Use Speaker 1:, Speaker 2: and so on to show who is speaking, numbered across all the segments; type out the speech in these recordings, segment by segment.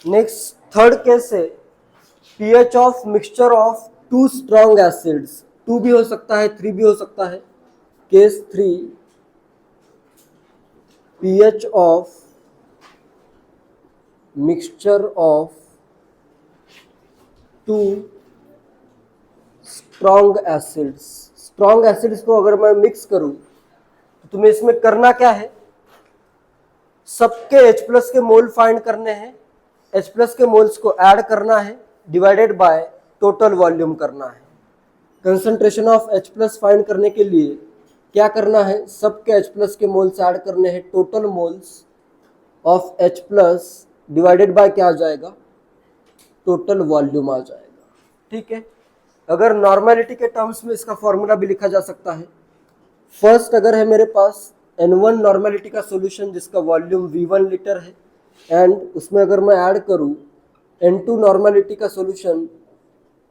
Speaker 1: Next third case है pH of mixture of two strong acids, two भी हो सकता है, थ्री भी हो सकता है। Case three, pH of mixture of two strong acids। Strong acids को अगर मैं मिक्स करूं तो तुम्हें इसमें करना क्या है, सबके H प्लस के मोल फाइंड करने हैं, H प्लस के मोल्स को ऐड करना है, डिवाइडेड बाय टोटल वॉल्यूम करना है। Concentration of H plus find करने के लिए क्या करना है, सबके H प्लस के मोल्स ऐड करने हैं, total moles of H plus divided by क्या आ जाएगा, टोटल वॉल्यूम आ जाएगा। ठीक है, अगर नॉर्मेलिटी के टर्म्स में इसका फॉर्मूला भी लिखा जा सकता है। फर्स्ट अगर है मेरे पास N1 नॉर्मेलिटी का सॉल्यूशन जिसका वॉल्यूम V1 लीटर है, एंड उसमें अगर मैं ऐड करूं N2 नॉर्मेलिटी का सॉल्यूशन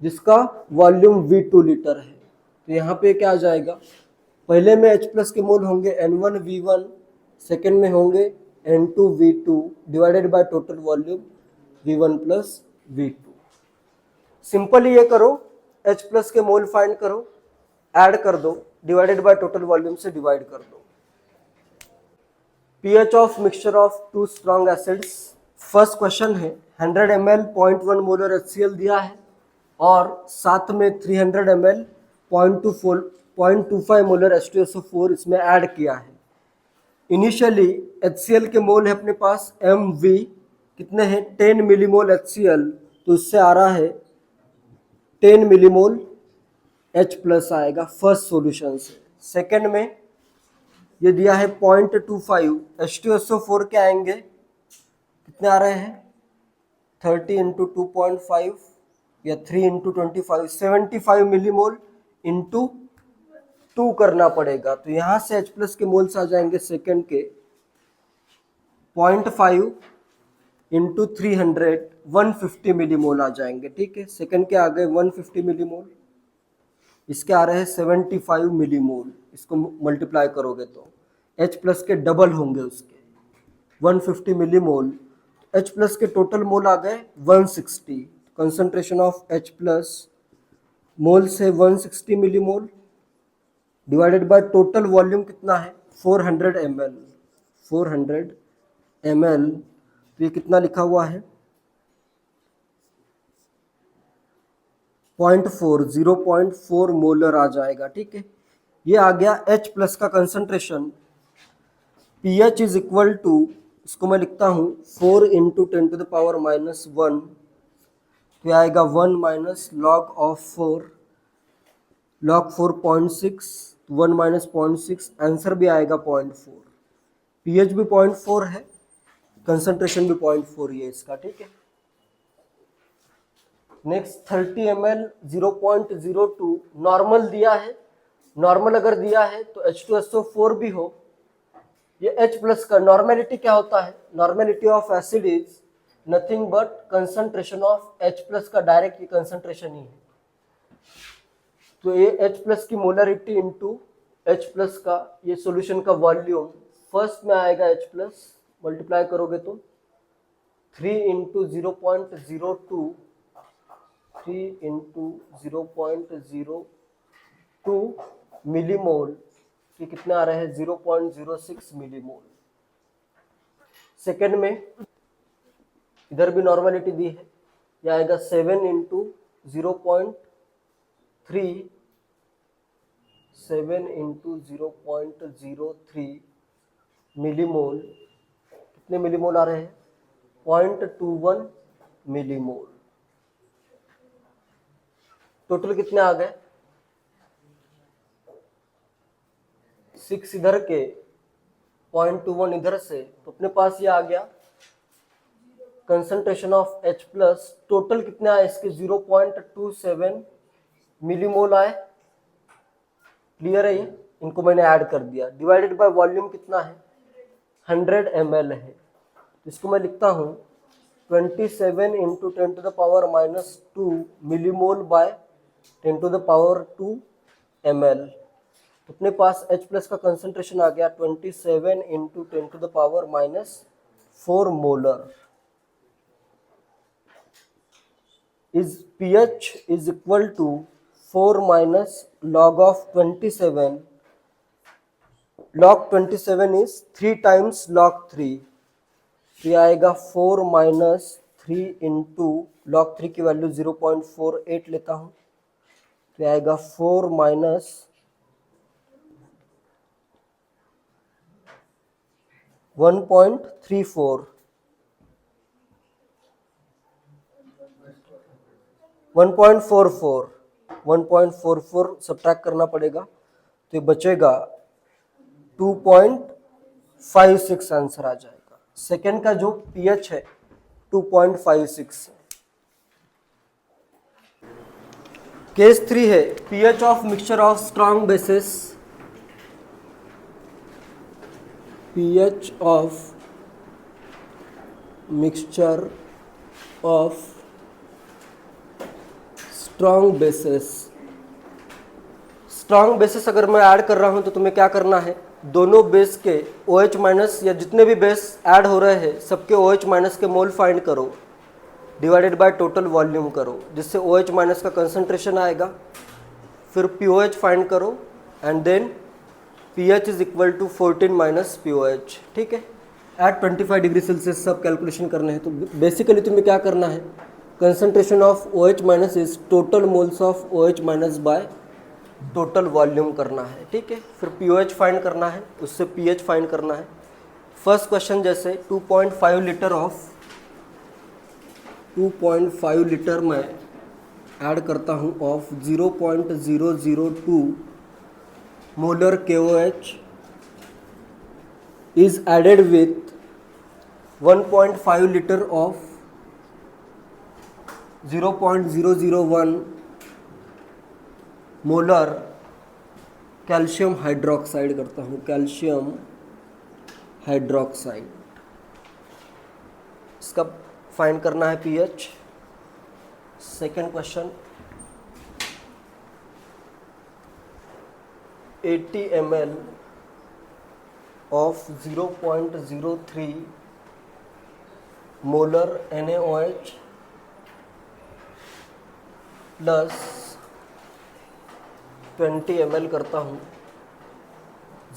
Speaker 1: जिसका वॉल्यूम V2 लीटर है, तो यहाँ पे क्या आ जाएगा, पहले में H प्लस के मोल होंगे N1 V1, सेकेंड में होंगे N2 V2 divided by total volume V1 plus V2। Simply ये करो, H प्लस के मोल फाइंड करो, ऐड कर दो, डिवाइडेड बाय टोटल वॉल्यूम से डिवाइड कर दो। pH of mixture of two strong acids, first question है 100 ml 0.1 मोलर HCl दिया है और साथ में 300 ml 0.25 मोलर H2SO4 इसमें ऐड किया है। इनिशियली HCl के मोल है अपने पास MV कितने हैं, 10 मिलीमोल HCl, तो इससे आ रहा है 10 मिलीमोल H प्लस आएगा फर्स्ट सॉल्यूशन से। सेकेंड में ये दिया है 0.25, H2SO4 के आएंगे कितने आ रहे हैं, 30 इंटू 2.5 या 3 इंटू 25, 75 मिलीमोल इंटू 2 करना पड़ेगा, तो यहाँ से H प्लस के मोल्स आ जाएंगे सेकेंड के 0.5 इंटू 300, 150 मिलीमोल आ जाएंगे। ठीक है, सेकेंड के आ गए 150 मिलीमोल, इसके आ रहे हैं 75 मिलीमोल, इसको मल्टीप्लाई करोगे तो H प्लस के डबल होंगे उसके 150 मिलीमोल। H प्लस के टोटल मोल आ गए 160, कंसंट्रेशन ऑफ H प्लस मोल से 160 millimole divided by total volume कितना है 400 ml, 400 ml, तो ये कितना लिखा हुआ है 0.4 मोलर आ जाएगा। ठीक है, ये आ गया H प्लस का concentration. pH is equal to, इसको मैं लिखता हूँ 4 into 10 to the power minus 1, तो आएगा 1 minus log of 4, log 4.6, 1 minus 0.6, answer भी आएगा 0.4। pH भी 0.4 है, कंसंट्रेशन भी 0.4 ही है इसका। ठीक है, नेक्स्ट 30 ml 0.02 नॉर्मल दिया है, नॉर्मल अगर दिया है तो H2SO4 भी हो, ये H प्लस का नॉर्मेलिटी क्या होता है, normality of acid is nothing but concentration of H plus का डायरेक्ट ये कंसंट्रेशन ही है, तो ये H प्लस की मोलरिटी इंटू H प्लस का ये सॉल्यूशन का वॉल्यूम, फर्स्ट में आएगा H प्लस, मल्टीप्लाई करोगे तो 3 इंटू 0.02, 3 इंटू 0.02 मिलीमोल, ये कितने आ रहे हैं 0.06 मिलीमोल। सेकेंड में इधर भी नॉर्मेलिटी दी है, यह आएगा 7 इंटू 0.3, 7 इंटू 0.03 मिलीमोल, कितने मिलीमोल आ रहे हैं 0.21 मिलीमोल। टोटल कितने आ गए 6 इधर के 0.21 इधर से, तो अपने पास ये आ गया concentration of H plus, total कितने आए इसके 0.27 मिलीमोल आए। क्लियर है, ये इनको मैंने ऐड कर दिया, डिवाइडेड बाय वॉल्यूम कितना है 100 ml है, इसको मैं लिखता हूँ 27 into 10 to the power minus 2 millimole by 10 to the power 2 ml, तो अपने पास H प्लस का कंसंट्रेशन आ गया 27 into 10 to the power minus 4 molar. is pH is equal to 4 minus log of 27. log 27 is 3 times log 3, तो ये आएगा 4 minus 3 into log 3 की वैल्यू 0.48 लेता हूँ, तो ये आएगा 4 माइनस 1.34 1.44 सब्ट्रैक्ट करना पड़ेगा, तो ये बचेगा 2.56 आंसर आ जाएगा। सेकेंड का जो पीएच है 2.56 है। केस 3 है pH of mixture of strong bases, pH of mixture of strong bases। Strong bases अगर मैं ऐड कर रहा हूं तो तुम्हें क्या करना है, दोनों बेस के OH माइनस या जितने भी बेस ऐड हो रहे हैं सबके OH माइनस के मोल फाइंड करो, डिवाइडेड बाय टोटल वॉल्यूम करो, जिससे OH माइनस का कंसंट्रेशन आएगा, फिर POH फाइंड करो and then pH is equal to 14 minus POH। ठीक है, एट 25 डिग्री सेल्सियस सब कैलकुलेशन करने हैं। तो बेसिकली तुम्हें क्या करना है, concentration of OH minus is total moles of OH minus by total volume करना है। ठीक है, फिर POH फाइंड करना है, उससे pH फाइंड करना है। फर्स्ट क्वेश्चन जैसे 2.5 लीटर ऑफ 2.5 लीटर में ऐड करता हूँ of 0.002 molar KOH is added with 1.5 liter of 0.001 molar calcium hydroxide करता हूँ, कैल्शियम हाइड्रोक्साइड, इसका फाइंड करना है pH। Second question 80 ml of 0.03 molar NaOH plus 20 ml करता हूँ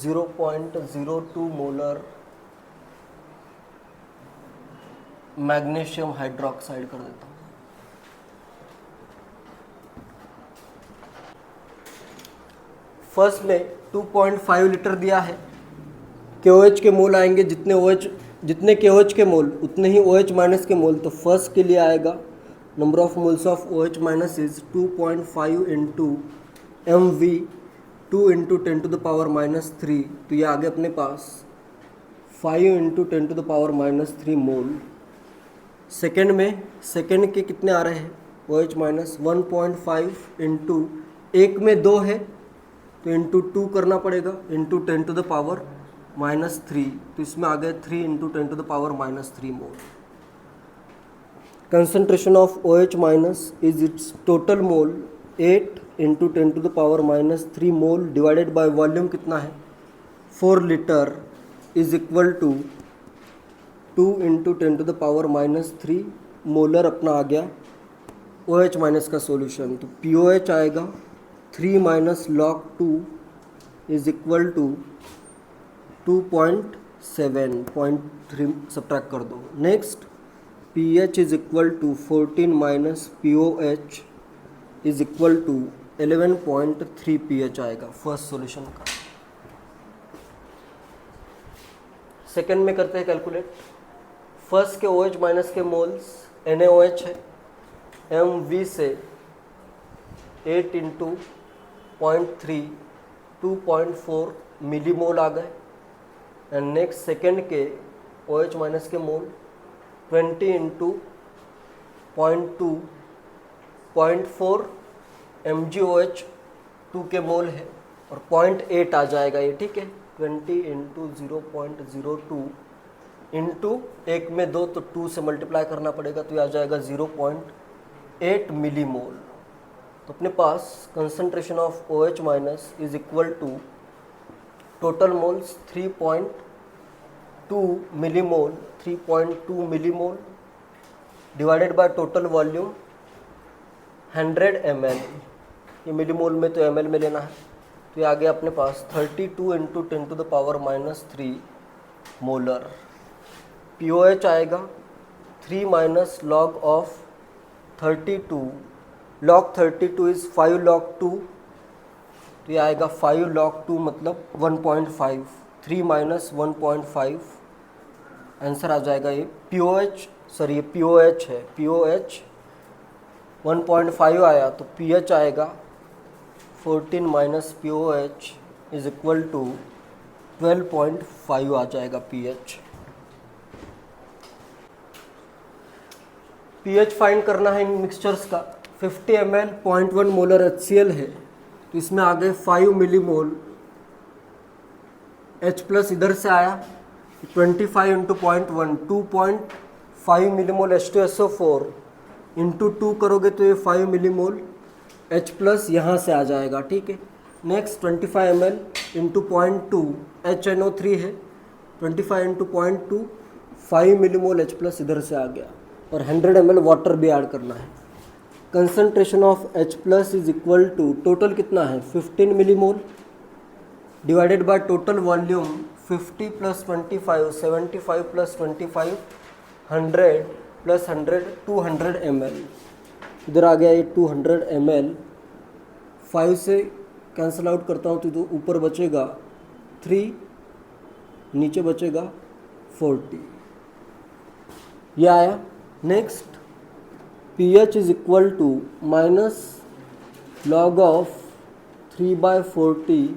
Speaker 1: 0.02 मोलर मैग्नीशियम हाइड्रोक्साइड कर देता हूँ। फर्स्ट में 2.5 लीटर दिया है, KOH के मोल आएंगे जितने KOH के मोल उतने ही OH माइनस के मोल, तो फर्स्ट के लिए आएगा number of moles of OH minus is 2.5 into MV 2 into 10 to the power minus 3, तो ये आगे अपने पास 5 into 10 to the power minus 3 mole. Second में सेकेंड के कितने आ रहे हैं OH माइनस 1.5 इंटू एक में 2 है तो इंटू 2 करना पड़ेगा, into 10 to the power minus 3, तो इसमें आ गया 3 into 10 to the power minus 3 mole. Concentration of OH minus is its total mole 8 into 10 to the power minus 3 mole divided by volume कितना है 4 litre is equal to 2 into 10 to the power minus 3 molar अपना आ गया OH minus का solution. तो POH आएगा 3 minus log 2 is equal to 2.7.3 subtract कर दो। Next pH is equal to 14 minus POH is equal to 11.3 pH आएगा first solution का। सेकेंड में करते हैं कैलकुलेट। फर्स्ट के OH माइनस के मोल्स NaOH है, MV से 8 इंटू 0.3 2.4 मिलीमोल आ गए। एंड नेक्स्ट सेकेंड के OH माइनस के मोल 20 इंटू 0.2 0.4 MgOH 2 के मोल है और 0.8 आ जाएगा ये। ठीक है, 20 इंटू 0.02 इंटू एक में 2 तो 2 से मल्टीप्लाई करना पड़ेगा, तो ये आ जाएगा 0.8 मिलीमोल। तो अपने पास concentration of OH minus is equal to total moles 3.2 millimole divided by total volume 100 ml, ये मिलीमोल में तो ml में लेना है, तो ये आ गया अपने पास 32 इंटू 10⁻³ मोलर। POH आएगा 3 minus log of 32, log 32 is 5 log 2, तो ये आएगा 5 log 2 मतलब 1.5, 3 माइनस 1.5, आंसर आ जाएगा ये POH है, POH 1.5 आया तो pH आएगा 14 minus POH is equal to 12.5 आ जाएगा pH। pH फाइंड करना है इन मिक्सचर्स का। 50 ml 0.1 मोलर HCl है, तो इसमें आ गए 5 मिलीमोल H प्लस, इधर से आया 25 इंटू 0.1 2.5 मिलीमोल H2SO4 इंटू 2 करोगे तो ये 5 मिलीमोल H प्लस यहाँ से आ जाएगा, ठीक है। नेक्स्ट 25 ml इंटू 0.2 HNO3 है, 25 इंटू 0.2 5 मिलीमोल H प्लस इधर से आ गया, और 100 ml वाटर भी ऐड करना है। Concentration of H plus is equal to, total कितना है 15 millimole divided by total volume 50 plus 25 75 plus 25 100 plus 100 200 ml, इधर आ गया ये 200 ml। 5 से कैंसिल आउट करता हूँ तो ऊपर बचेगा 3, नीचे बचेगा 40, ये आया। Next pH is equal to minus log of 3/40,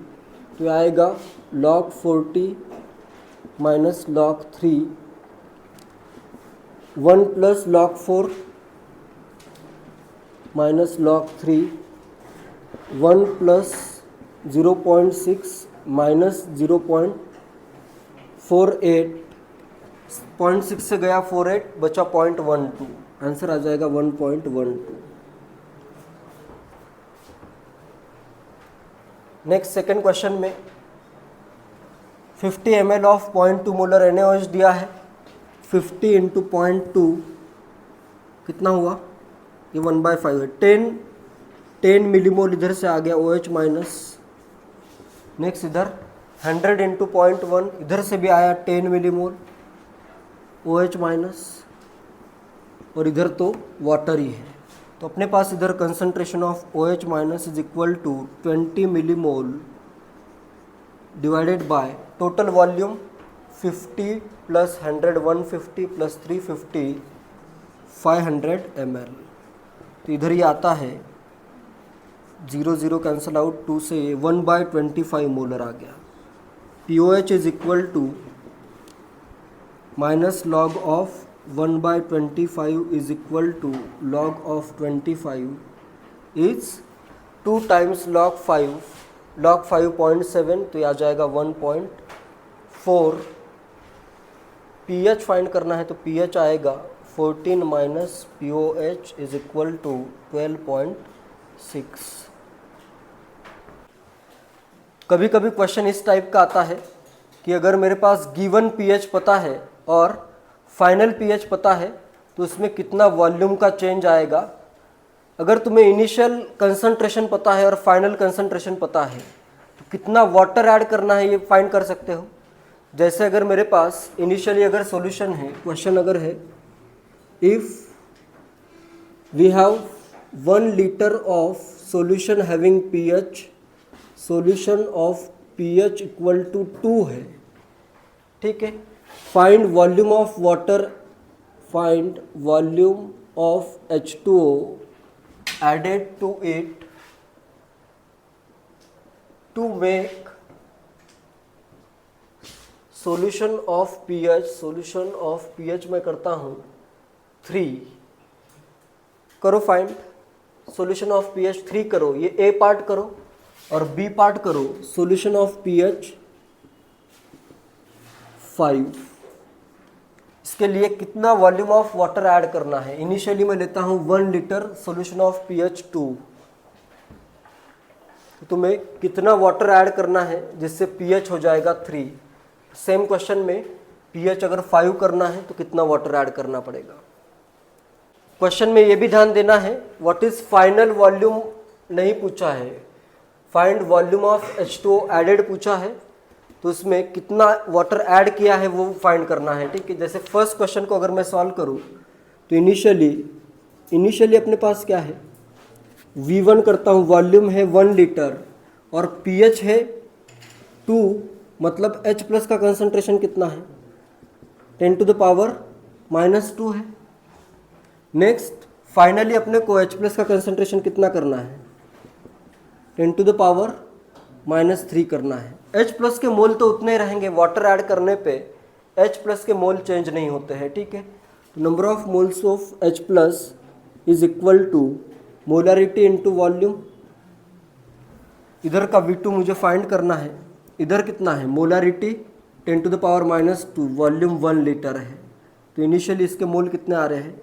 Speaker 1: तो आएगा log 40 minus log 3, 1 plus log 4 minus log 3, 1 plus 0.6 minus 0.48, 0.6 से गया 48 बचा 0.12, आंसर आ जाएगा 1.12। नेक्स्ट सेकेंड क्वेश्चन में 50 ml ऑफ 0.2 मोलर NaOH दिया है, 50 इंटू 0.2 कितना हुआ, ये 1/5 है, 10 मिलीमोल इधर से आ गया OH माइनस। नेक्स्ट इधर 100 इंटू 0.1 इधर से भी आया 10 मिलीमोल OH माइनस, और इधर तो वाटर ही है, तो अपने पास इधर concentration of OH minus is equal to 20 millimole divided by total volume 50 plus 100 150 plus 350 500 ml, तो इधर ये आता है 0 0 कैंसिल आउट, 2 से 1/25 मोलर आ गया। POH is equal to minus log of 1/25 is equal to log of 25 is 2 times log 5.7, तो ये आ जाएगा 1.4। pH फाइंड करना है तो pH आएगा 14 minus POH is equal to 12.6। कभी कभी क्वेश्चन इस टाइप का आता है कि अगर मेरे पास गिवन pH पता है और फाइनल pH पता है तो उसमें कितना वॉल्यूम का चेंज आएगा। अगर तुम्हें इनिशियल कंसंट्रेशन पता है और फाइनल कंसंट्रेशन पता है तो कितना वाटर ऐड करना है ये फाइंड कर सकते हो। जैसे अगर मेरे पास इनिशियली अगर सॉल्यूशन है, क्वेश्चन अगर है if we have 1 litre of solution having pH, solution of pH equal to 2 है, ठीक है। Find volume of water, find volume of H2O added to it to make solution of pH, solution of pH मैं करता हूँ 3, करो find solution of pH 3 करो, ये A part करो और B पार्ट करो solution of pH 5। इसके लिए कितना वॉल्यूम ऑफ वाटर ऐड करना है। इनिशियली मैं लेता हूँ 1 लीटर सॉल्यूशन ऑफ pH 2, तो तुम्हें कितना वाटर ऐड करना है जिससे pH हो जाएगा 3। सेम क्वेश्चन में pH अगर 5 करना है तो कितना वाटर ऐड करना पड़ेगा। क्वेश्चन में ये भी ध्यान देना है, व्हाट इज फाइनल वॉल्यूम नहीं पूछा है, find volume of H2O added पूछा है, तो उसमें कितना वाटर ऐड किया है वो फाइंड करना है। ठीक है, जैसे फर्स्ट क्वेश्चन को अगर मैं सॉल्व करूं तो इनिशियली अपने पास क्या है, V1 करता हूं, वॉल्यूम है 1 लीटर और pH है 2, मतलब H प्लस का कंसंट्रेशन कितना है, 10⁻⁻2 है। नेक्स्ट फाइनली अपने को H प्लस का कंसंट्रेशन कितना करना है, 10⁻³ करना है। H प्लस के मोल तो उतने ही रहेंगे, वाटर ऐड करने पे H प्लस के मोल चेंज नहीं होते हैं। ठीक है, तो number of moles of H plus is equal to molarity into volume. इधर का V2 मुझे फाइंड करना है, इधर कितना है मोलरिटी 10⁻², वॉल्यूम 1 लीटर है, तो इनिशियली इसके मोल कितने आ रहे हैं,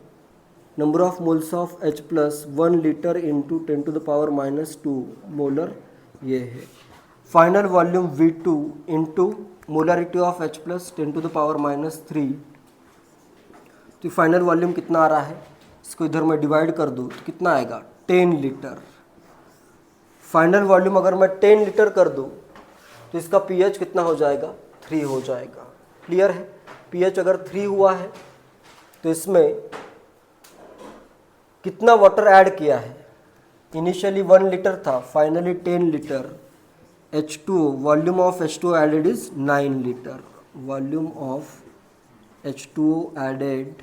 Speaker 1: number of moles of H plus 1 litre into 10⁻² molar ये है। Final volume V2 into molarity of H plus 10⁻³ तो फाइनल वॉल्यूम कितना आ रहा है, इसको इधर मैं डिवाइड कर दूँ तो कितना आएगा 10 लीटर। फाइनल वॉल्यूम अगर मैं 10 लीटर कर दूँ तो इसका pH कितना हो जाएगा, 3 हो जाएगा। क्लियर है, pH अगर 3 हुआ है तो इसमें कितना वाटर ऐड किया है, इनिशियली 1 लीटर था, finally 10 litre. H2O, volume of H2O added is 9 litre, volume of H2O added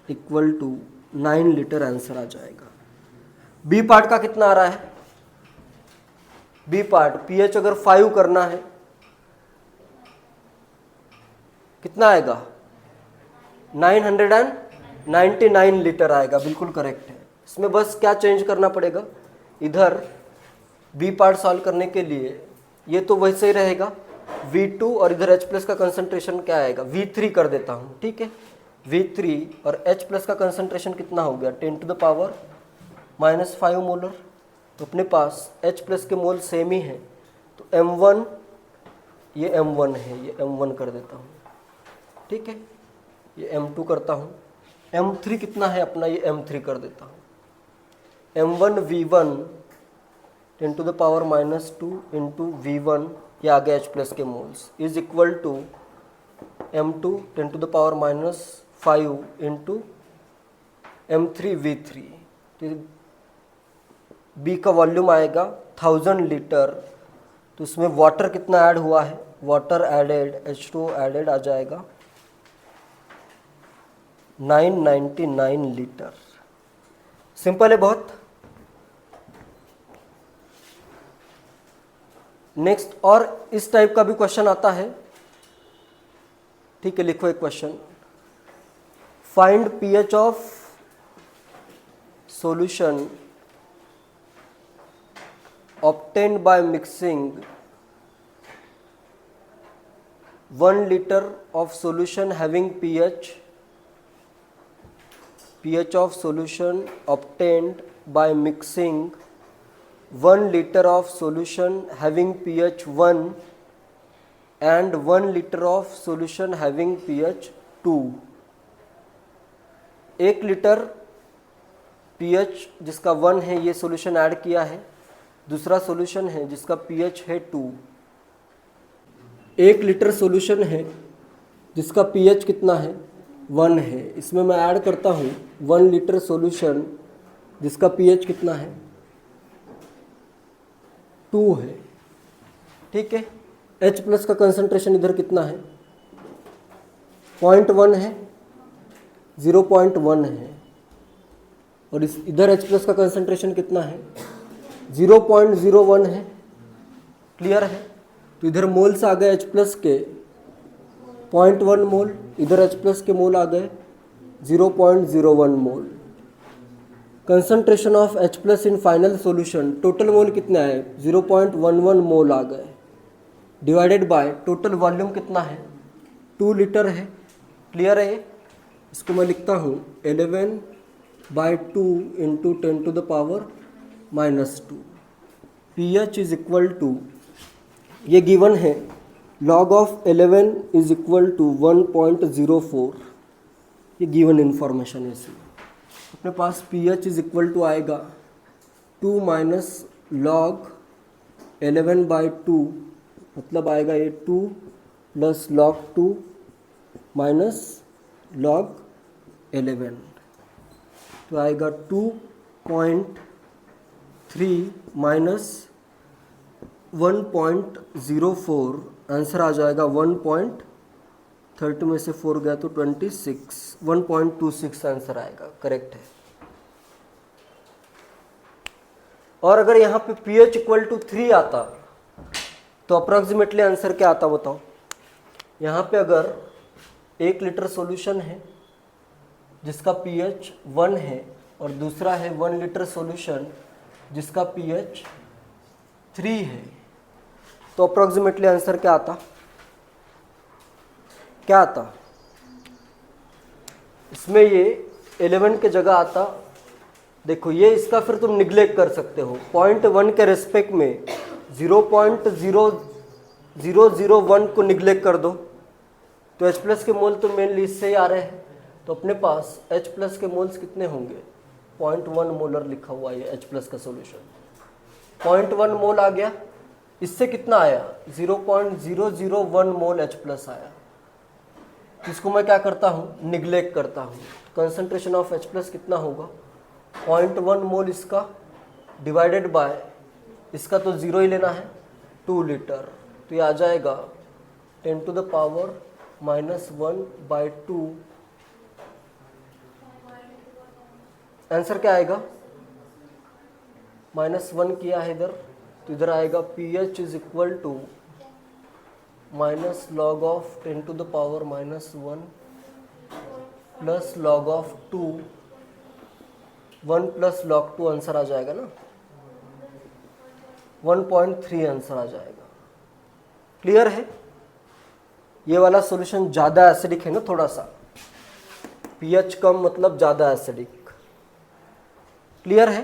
Speaker 1: equal to 9 litre answer आ जाएगा। बी पार्ट का कितना आ रहा है, बी पार्ट pH अगर 5 करना है कितना आएगा, 999 लीटर आएगा, बिल्कुल करेक्ट है। इसमें बस क्या चेंज करना पड़ेगा, इधर बी पार्ट सॉल्व करने के लिए ये तो वैसे ही रहेगा V2 और इधर H प्लस का कंसंट्रेशन क्या आएगा, V3 कर देता हूँ। ठीक है, V3 और H प्लस का कंसंट्रेशन कितना हो गया 10⁻⁻5 मोलर, तो अपने पास H प्लस के मोल सेम ही है, तो M1 ये M1 है, ये M1 कर देता हूँ। ठीक है, ये M2 करता हूँ, M3 कितना है अपना, ये M3 कर देता हूँ। M1 V1 10⁻⁻2 इंटू V1 ये आ गया H प्लस के moles is equal to M2 10⁻⁻5 into M3 V3। तो बी का वॉल्यूम आएगा 1000 लीटर, तो उसमें वाटर कितना ऐड हुआ है, वाटर एडेड H2O एडेड आ जाएगा 999 लीटर। सिंपल है बहुत। नेक्स्ट और इस टाइप का भी क्वेश्चन आता है। ठीक है, लिखो एक question, find pH of solution obtained by mixing 1 liter of solution having pH of solution obtained by mixing 1 liter of solution having pH 1 and 1 liter of solution having pH 2। 1 litre pH जिसका 1 है ये solution add किया है, दूसरा solution है जिसका pH है 2। 1 litre solution है जिसका pH कितना है 1 है, इसमें मैं ऐड करता हूँ 1 लीटर सॉल्यूशन जिसका pH कितना है 2 है। ठीक है, H प्लस का कंसंट्रेशन इधर कितना है 0.1 है, 0.1 है, और इस इधर H प्लस का कंसंट्रेशन कितना है 0.01 है। क्लियर है, तो इधर मोल्स आ गए H प्लस के 0.1 मोल, इधर H प्लस के मोल आ गए 0.01 mole. Concentration of H plus in final solution, total mole कितने आए 0.11 मोल आ गए, डिवाइडेड बाय टोटल वॉल्यूम कितना है 2 लीटर है। क्लियर है, इसको मैं लिखता हूँ 11/2 into 10⁻⁻2। pH is equal to, ये गिवन है log of 11 is equal to 1.04, ये गिवन इंफॉर्मेशन है इसमें। अपने पास pH इज इक्वल टू आएगा 2 माइनस लॉग 11/2, मतलब आएगा ये 2 प्लस log 2 माइनस log 11, तो आएगा 2.3 माइनस 1.04, आंसर आ जाएगा 1.30 में से 4 गया तो 26, 1.26 आंसर आएगा, करेक्ट है। और अगर यहाँ पे pH इक्वल टू 3 आता तो अप्रॉक्सीमेटली आंसर क्या आता बताओ। यहाँ पे अगर 1 लीटर सॉल्यूशन है जिसका pH 1 है और दूसरा है 1 लीटर सॉल्यूशन जिसका pH 3 है, तो अप्रॉक्सीमेटली आंसर क्या आता, क्या आता? इसमें ये 11 के जगह आता, देखो ये इसका फिर तुम निग्लेक्ट कर सकते हो, 0.1 के रेस्पेक्ट में 0.0001 को निग्लेक्ट कर दो तो H प्लस के मोल तो मेनली इससे ही आ रहे हैं, तो अपने पास H प्लस के मोल्स कितने होंगे, 0.1 मोलर लिखा हुआ है H प्लस का सॉल्यूशन, 0.1 मोल आ गया, इससे कितना आया 0.001 मोल H प्लस आया, इसको मैं क्या करता हूँ, निग्लेक्ट करता हूँ, कंसंट्रेशन ऑफ H प्लस कितना होगा 0.1 मोल इसका डिवाइडेड बाय इसका तो 0 ही लेना है 2 लीटर, तो ये आ जाएगा 10 टू द पावर -1/2, आंसर क्या आएगा, -1 किया है इधर, तो इधर आएगा pH is equal to minus log of 10 to the power -1 plus log of 2, 1 plus log 2 answer आ जाएगा ना, 1.3 आंसर आ जाएगा। क्लियर है? ये वाला सॉल्यूशन ज़्यादा एसिडिक है ना, थोड़ा सा pH कम मतलब ज़्यादा एसिडिक। क्लियर है?